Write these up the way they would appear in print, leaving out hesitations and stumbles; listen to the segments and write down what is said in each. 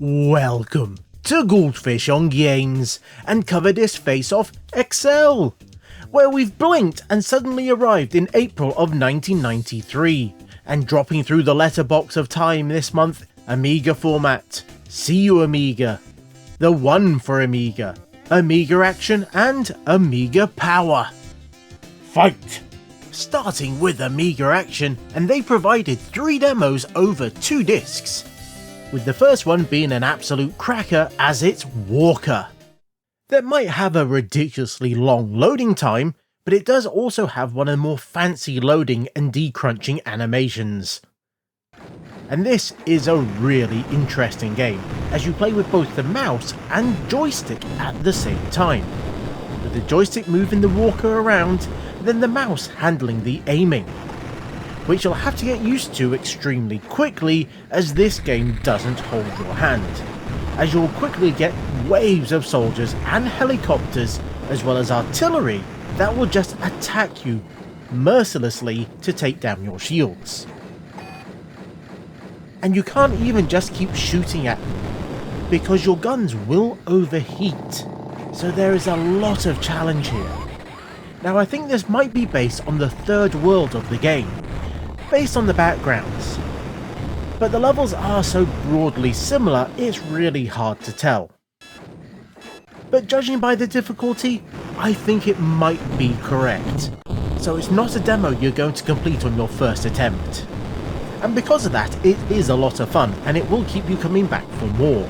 Welcome to Goldfish on Games and Cover This Face Off XL, where we've blinked and suddenly arrived in April of 1993, and dropping through the letterbox of time this month, Amiga Format, See You Amiga, the One For Amiga, Amiga Action and Amiga Power. Fight! Starting with Amiga Action, and they provided 3 demos over 2 discs, with the first one being an absolute cracker as it's Walker. That might have a ridiculously long loading time, but it does also have one of the more fancy loading and decrunching animations. And this is a really interesting game, as you play with both the mouse and joystick at the same time, with the joystick moving the Walker around, then the mouse handling the aiming, which you'll have to get used to extremely quickly as this game doesn't hold your hand, as you'll quickly get waves of soldiers and helicopters as well as artillery that will just attack you mercilessly to take down your shields. And you can't even just keep shooting at them, because your guns will overheat, so there is a lot of challenge here. Now I think this might be based on the third world of the game, based on the backgrounds, but the levels are so broadly similar it's really hard to tell. But judging by the difficulty, I think it might be correct, so it's not a demo you're going to complete on your first attempt. And because of that, it is a lot of fun and it will keep you coming back for more.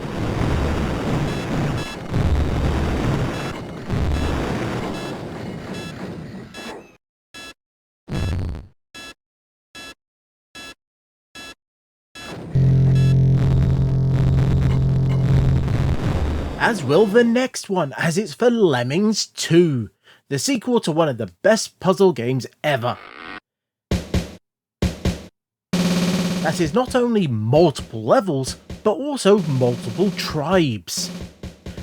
As will the next one, as it's for Lemmings 2, the sequel to one of the best puzzle games ever. That is not only multiple levels, but also multiple tribes.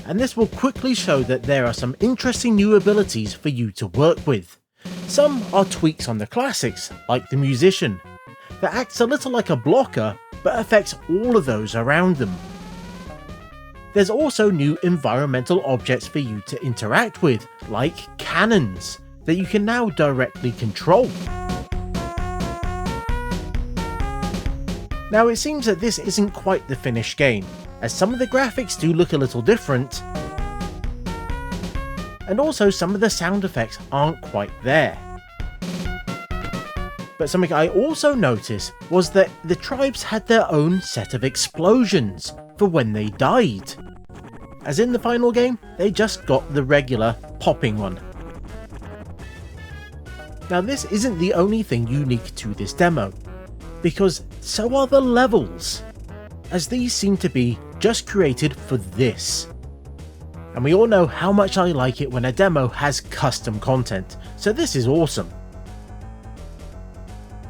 And this will quickly show that there are some interesting new abilities for you to work with. Some are tweaks on the classics, like the musician, that acts a little like a blocker, but affects all of those around them. There's also new environmental objects for you to interact with, like cannons, that you can now directly control. Now it seems that this isn't quite the finished game, as some of the graphics do look a little different, and also some of the sound effects aren't quite there. But something I also noticed was that the tribes had their own set of explosions for when they died. As in the final game, they just got the regular popping one. Now this isn't the only thing unique to this demo, because so are the levels, as these seem to be just created for this. And we all know how much I like it when a demo has custom content, so this is awesome.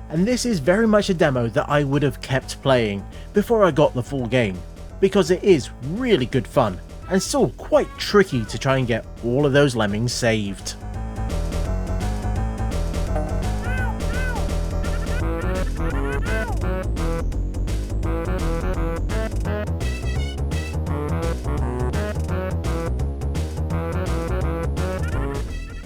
And this is very much a demo that I would have kept playing before I got the full game, because it is really good fun, and still quite tricky to try and get all of those lemmings saved.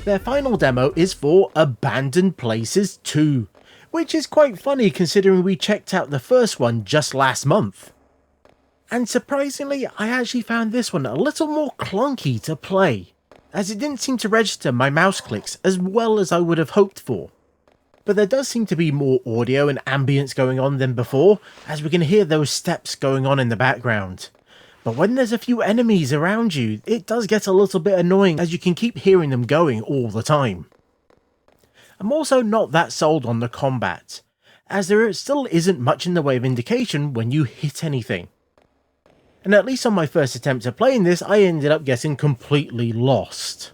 Their final demo is for Abandoned Places 2, which is quite funny considering we checked out the first one just last month. And surprisingly, I actually found this one a little more clunky to play, as it didn't seem to register my mouse clicks as well as I would have hoped for. But there does seem to be more audio and ambience going on than before, as we can hear those steps going on in the background. But when there's a few enemies around you, it does get a little bit annoying as you can keep hearing them going all the time. I'm also not that sold on the combat, as there still isn't much in the way of indication when you hit anything. And at least on my first attempt at playing this, I ended up getting completely lost.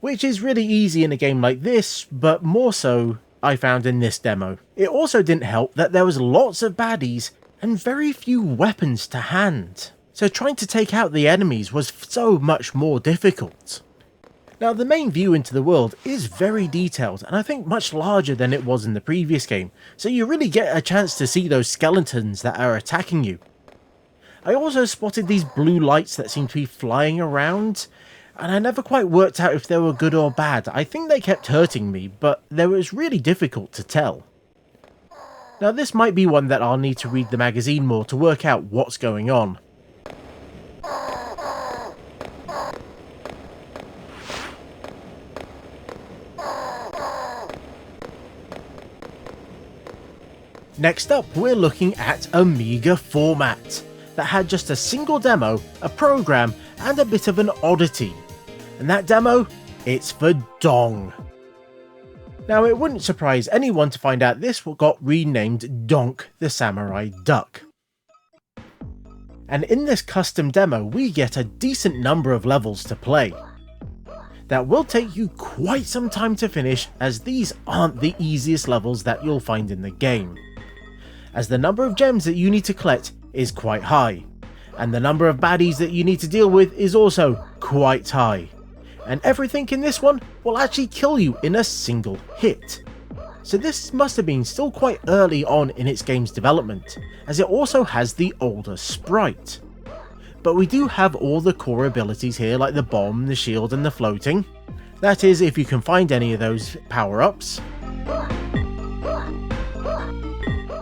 Which is really easy in a game like this, but more so I found in this demo. It also didn't help that there was lots of baddies and very few weapons to hand, so trying to take out the enemies was so much more difficult. Now the main view into the world is very detailed and I think much larger than it was in the previous game, so you really get a chance to see those skeletons that are attacking you. I also spotted these blue lights that seem to be flying around, and I never quite worked out if they were good or bad. I think they kept hurting me, but it was really difficult to tell. Now this might be one that I'll need to read the magazine more to work out what's going on. Next up, we're looking at Amiga Format, that had just a single demo, a program, and a bit of an oddity. And that demo? It's for Dong. Now it wouldn't surprise anyone to find out this got renamed Donk the Samurai Duck. And in this custom demo we get a decent number of levels to play. That will take you quite some time to finish, as these aren't the easiest levels that you'll find in the game, as the number of gems that you need to collect is quite high, and the number of baddies that you need to deal with is also quite high, and everything in this one will actually kill you in a single hit. So this must have been still quite early on in its game's development, as it also has the older sprite. But we do have all the core abilities here, like the bomb, the shield and the floating. That is, if you can find any of those power-ups.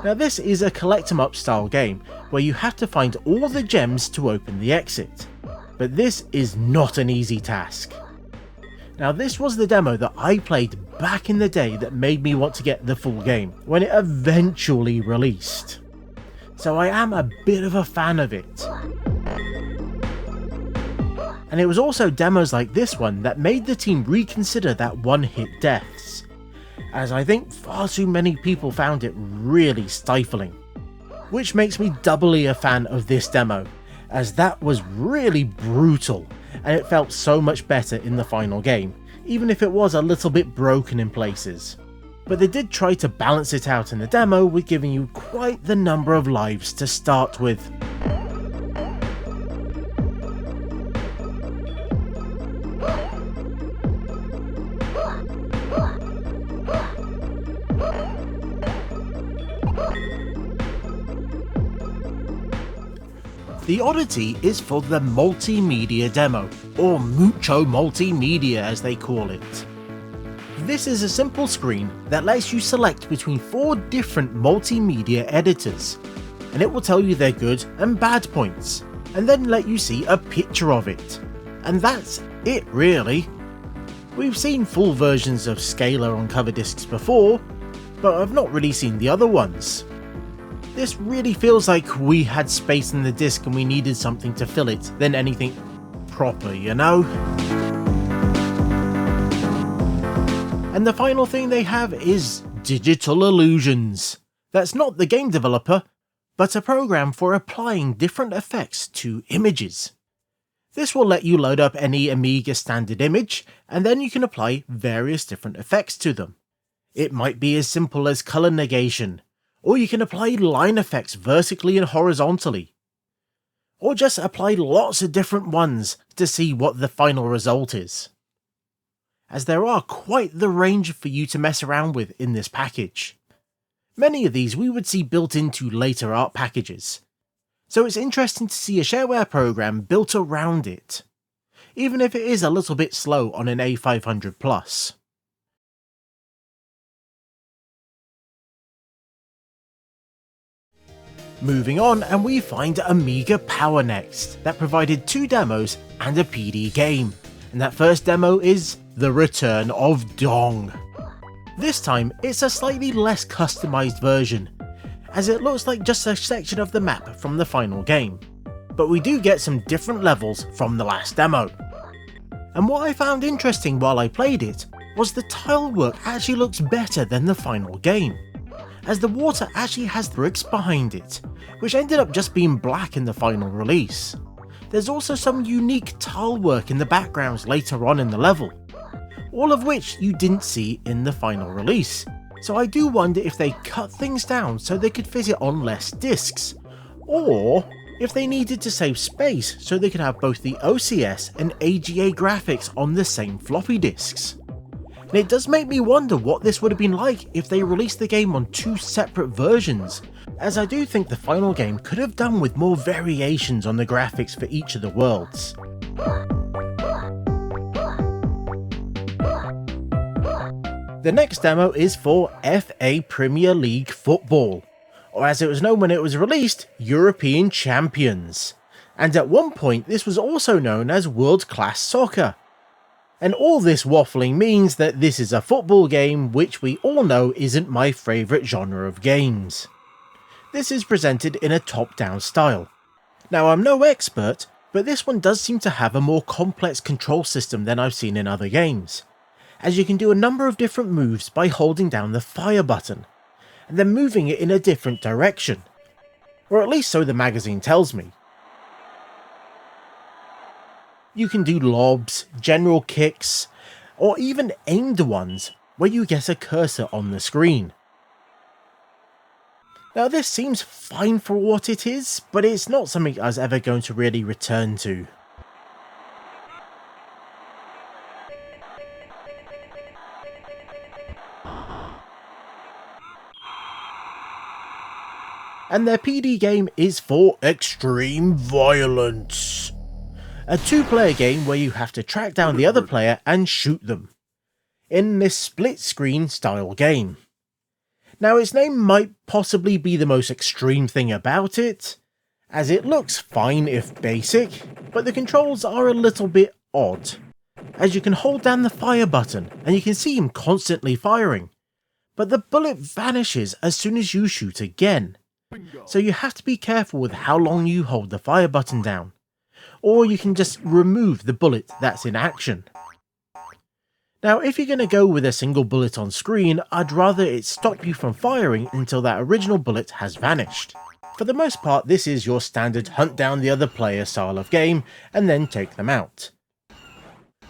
Now this is a collect 'em up style game, where you have to find all the gems to open the exit. But this is not an easy task. Now this was the demo that I played back in the day that made me want to get the full game, when it eventually released. So I am a bit of a fan of it. And it was also demos like this one that made the team reconsider that one-hit deaths, as I think far too many people found it really stifling. Which makes me doubly a fan of this demo, as that was really brutal, and it felt so much better in the final game, even if it was a little bit broken in places. But they did try to balance it out in the demo with giving you quite the number of lives to start with. The oddity is for the multimedia demo, or mucho multimedia as they call it. This is a simple screen that lets you select between 4 different multimedia editors, and it will tell you their good and bad points, and then let you see a picture of it. And that's it really. We've seen full versions of Scalar on cover discs before, but I've not really seen the other ones. This really feels like we had space in the disc and we needed something to fill it than anything proper, you know? And the final thing they have is Digital Illusions. That's not the game developer, but a program for applying different effects to images. This will let you load up any Amiga standard image, and then you can apply various different effects to them. It might be as simple as color negation, or you can apply line effects vertically and horizontally, or just apply lots of different ones to see what the final result is, as there are quite the range for you to mess around with in this package. Many of these we would see built into later art packages, so it's interesting to see a shareware program built around it, even if it is a little bit slow on an A500 Plus. Moving on, and we find Amiga Power next, that provided 2 demos and a PD game. And that first demo is The Return of Dong. This time, it's a slightly less customized version, as it looks like just a section of the map from the final game. But we do get some different levels from the last demo. And what I found interesting while I played it was the tile work actually looks better than the final game, as the water actually has bricks behind it, which ended up just being black in the final release. There's also some unique tile work in the backgrounds later on in the level, all of which you didn't see in the final release, so I do wonder if they cut things down so they could fit it on less discs, or if they needed to save space so they could have both the OCS and AGA graphics on the same floppy disks. And it does make me wonder what this would have been like if they released the game on 2 separate versions, as I do think the final game could have done with more variations on the graphics for each of the worlds. The next demo is for FA Premier League Football, or as it was known when it was released, European Champions. And at one point this was also known as World Class Soccer. And all this waffling means that this is a football game, which we all know isn't my favourite genre of games. This is presented in a top-down style. Now I'm no expert, but this one does seem to have a more complex control system than I've seen in other games, as you can do a number of different moves by holding down the fire button, and then moving it in a different direction. Or at least so the magazine tells me. You can do lobs, general kicks, or even aimed ones, where you get a cursor on the screen. Now this seems fine for what it is, but it's not something I was ever going to really return to. And their PD game is for Extreme Violence, a two-player game where you have to track down the other player and shoot them, in this split-screen style game. Now its name might possibly be the most extreme thing about it, as it looks fine if basic, but the controls are a little bit odd, as you can hold down the fire button and you can see him constantly firing, but the bullet vanishes as soon as you shoot again. So you have to be careful with how long you hold the fire button down, or you can just remove the bullet that's in action. Now if you're going to go with a single bullet on screen, I'd rather it stop you from firing until that original bullet has vanished. For the most part this is your standard hunt down the other player style of game and then take them out.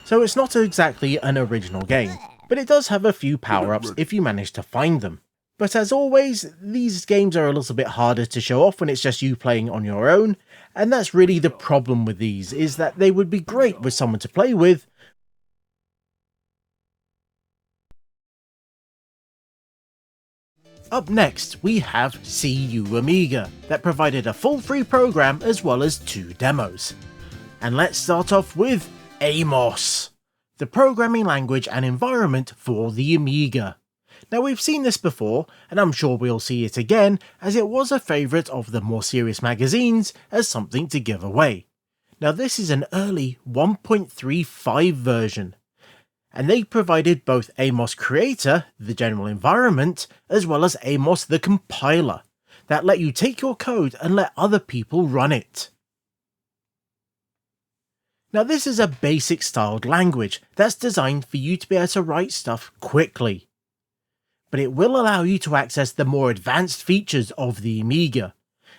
So it's not exactly an original game, but it does have a few power-ups if you manage to find them. But as always, these games are a little bit harder to show off when it's just you playing on your own, and that's really the problem with these, is that they would be great with someone to play with. Up next, we have CU Amiga, that provided a full free program as well as 2 demos. And let's start off with Amos, the programming language and environment for the Amiga. Now we've seen this before, and I'm sure we'll see it again, as it was a favourite of the more serious magazines as something to give away. Now this is an early 1.35 version, and they provided both Amos Creator, the general environment, as well as Amos the compiler, that let you take your code and let other people run it. Now this is a basic styled language that's designed for you to be able to write stuff quickly, but it will allow you to access the more advanced features of the Amiga,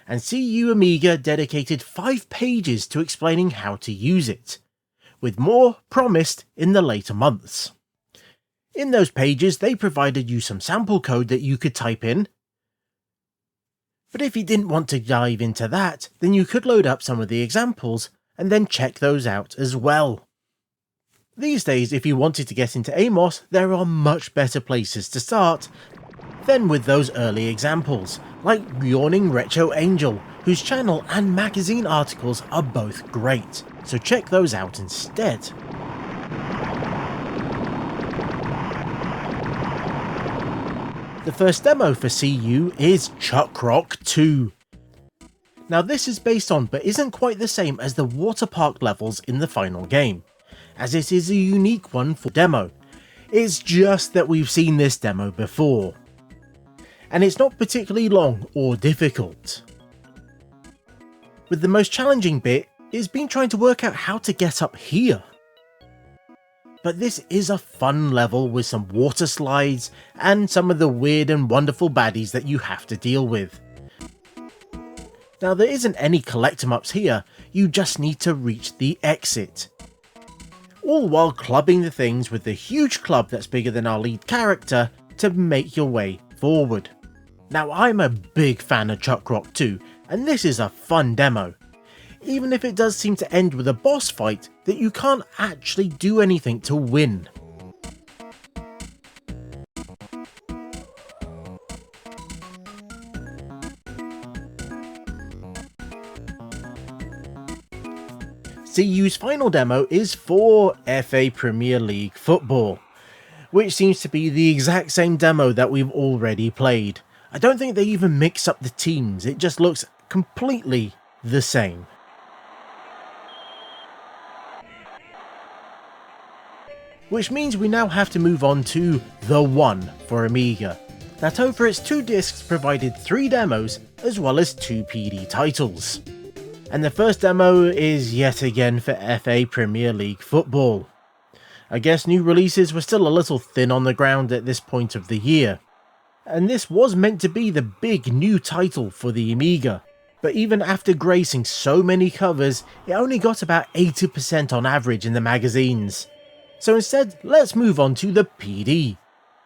and CU Amiga dedicated 5 pages to explaining how to use it, with more promised in the later months. In those pages they provided you some sample code that you could type in, but if you didn't want to dive into that, then you could load up some of the examples and then check those out as well. These days, if you wanted to get into Amos, there are much better places to start than with those early examples, like Yawning Retro Angel, whose channel and magazine articles are both great, so check those out instead. The first demo for CU is Chuck Rock 2. Now this is based on, but isn't quite the same as the water park levels in the final game, as it is a unique one for demo. It's just that we've seen this demo before, and it's not particularly long or difficult. With the most challenging bit is been trying to work out how to get up here. But this is a fun level with some water slides and some of the weird and wonderful baddies that you have to deal with. Now there isn't any collect 'em ups here, you just need to reach the exit, all while clubbing the things with the huge club that's bigger than our lead character to make your way forward. Now I'm a big fan of Chuck Rock 2, and this is a fun demo, even if it does seem to end with a boss fight that you can't actually do anything to win. CU's final demo is for FA Premier League football, which seems to be the exact same demo that we've already played. I don't think they even mix up the teams, it just looks completely the same. Which means we now have to move on to the One For Amiga, that over its 2 discs provided 3 demos as well as 2 PD titles. And the first demo is yet again for FA Premier League football. I guess new releases were still a little thin on the ground at this point of the year, and this was meant to be the big new title for the Amiga, but even after gracing so many covers, it only got about 80% on average in the magazines. So instead, let's move on to the PD,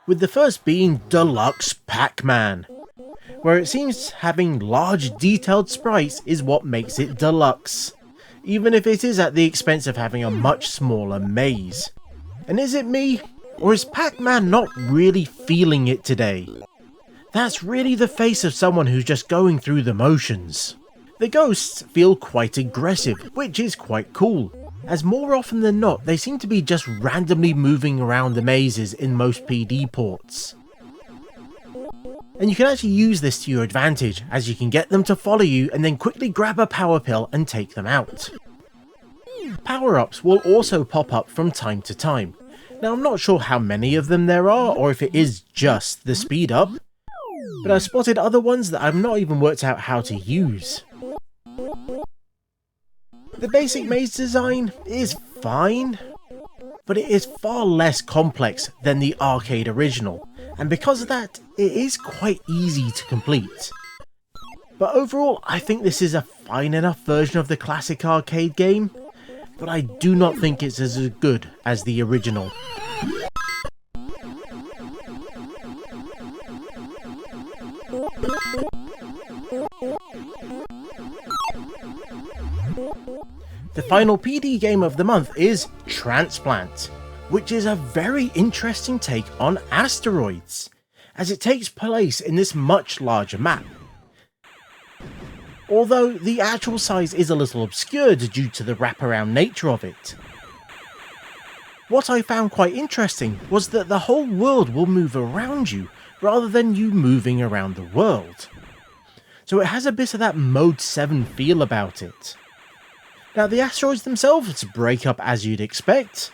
with the first being Deluxe Pac-Man, where it seems having large detailed sprites is what makes it deluxe, even if it is at the expense of having a much smaller maze. And is it me, or is Pac-Man not really feeling it today? That's really the face of someone who's just going through the motions. The ghosts feel quite aggressive, which is quite cool, as more often than not they seem to be just randomly moving around the mazes in most PD ports. And you can actually use this to your advantage, as you can get them to follow you and then quickly grab a power pill and take them out. Power-ups will also pop up from time to time. Now I'm not sure how many of them there are, or if it is just the speed up, but I've spotted other ones that I've not even worked out how to use. The basic maze design is fine, but it is far less complex than the arcade original, and because of that, it is quite easy to complete. But overall, I think this is a fine enough version of the classic arcade game, but I do not think it's as good as the original. The final PD game of the month is Transplant, which is a very interesting take on asteroids, as it takes place in this much larger map. Although the actual size is a little obscured due to the wraparound nature of it. What I found quite interesting was that the whole world will move around you, rather than you moving around the world. So it has a bit of that Mode 7 feel about it. Now the asteroids themselves break up as you'd expect,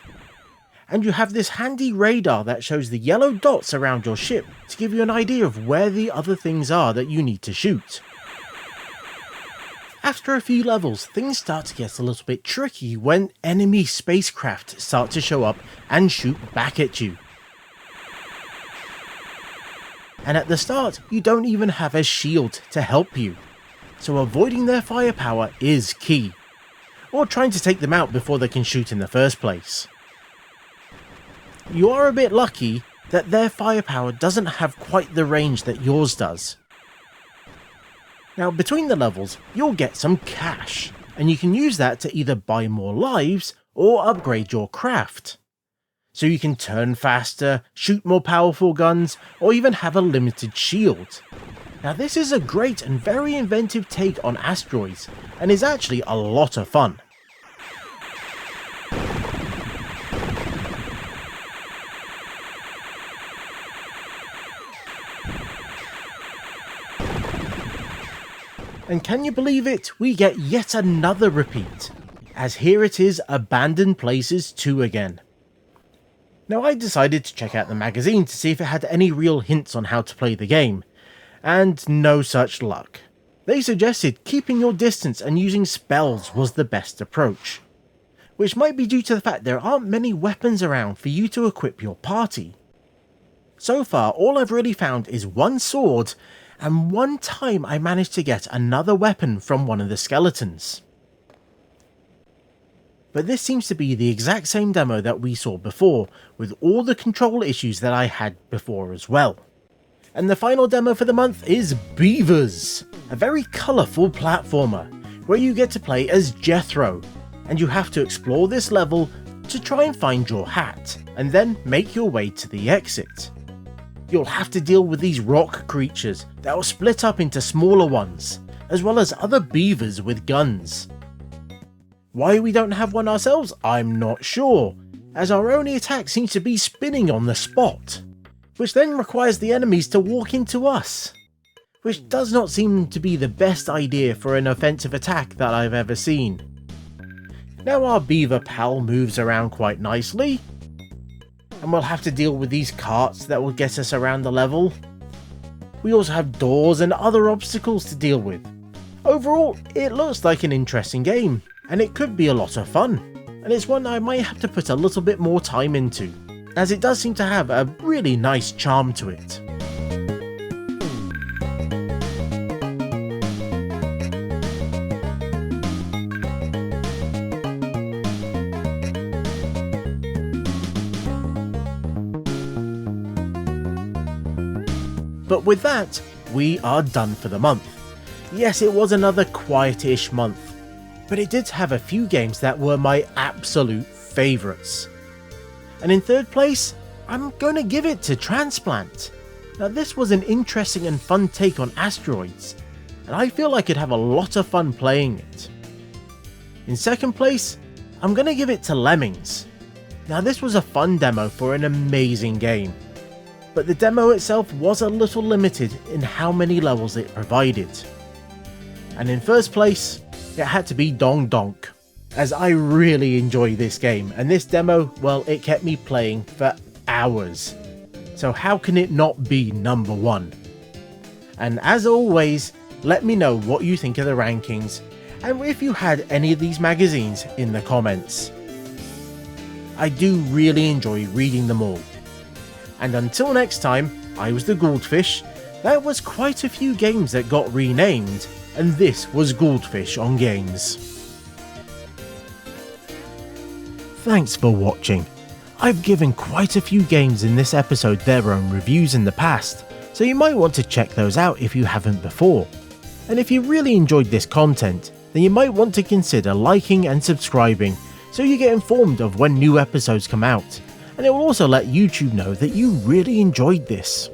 and you have this handy radar that shows the yellow dots around your ship to give you an idea of where the other things are that you need to shoot. After a few levels, things start to get a little bit tricky when enemy spacecraft start to show up and shoot back at you. And at the start, you don't even have a shield to help you, so avoiding their firepower is key, or trying to take them out before they can shoot in the first place. You are a bit lucky that their firepower doesn't have quite the range that yours does. Now between the levels, you'll get some cash, and you can use that to either buy more lives or upgrade your craft. So you can turn faster, shoot more powerful guns, or even have a limited shield. Now this is a great and very inventive take on asteroids, and is actually a lot of fun. And can you believe it? We get yet another repeat, as here it is Abandoned Places 2 again. Now I decided to check out the magazine to see if it had any real hints on how to play the game, and no such luck. They suggested keeping your distance and using spells was the best approach, which might be due to the fact there aren't many weapons around for you to equip your party. So far all I've really found is one sword, and one time I managed to get another weapon from one of the skeletons. But this seems to be the exact same demo that we saw before, with all the control issues that I had before as well. And the final demo for the month is Beavers, a very colourful platformer, where you get to play as Jethro, and you have to explore this level to try and find your hat, and then make your way to the exit. You'll have to deal with these rock creatures that will split up into smaller ones, as well as other beavers with guns. Why we don't have one ourselves, I'm not sure, as our only attack seems to be spinning on the spot, which then requires the enemies to walk into us, which does not seem to be the best idea for an offensive attack that I've ever seen. Now our beaver pal moves around quite nicely, and we'll have to deal with these carts that will get us around the level. We also have doors and other obstacles to deal with. Overall, it looks like an interesting game, and it could be a lot of fun, and it's one I might have to put a little bit more time into, as it does seem to have a really nice charm to it. But with that, we are done for the month. Yes, it was another quietish month, but it did have a few games that were my absolute favourites. And in third place, I'm going to give it to Transplant. Now this was an interesting and fun take on asteroids, and I feel I could have a lot of fun playing it. In second place, I'm going to give it to Lemmings. Now this was a fun demo for an amazing game, but the demo itself was a little limited in how many levels it provided. And in first place, it had to be Dong Donk, as I really enjoy this game, and this demo, well, it kept me playing for hours. So how can it not be number one? And as always, let me know what you think of the rankings, and if you had any of these magazines in the comments. I do really enjoy reading them all. And until next time, I was the Goldfish. There was quite a few games that got renamed, and this was Goldfish on Games. Thanks for watching. I've given quite a few games in this episode their own reviews in the past, so you might want to check those out if you haven't before. And if you really enjoyed this content, then you might want to consider liking and subscribing so you get informed of when new episodes come out. And it will also let YouTube know that you really enjoyed this.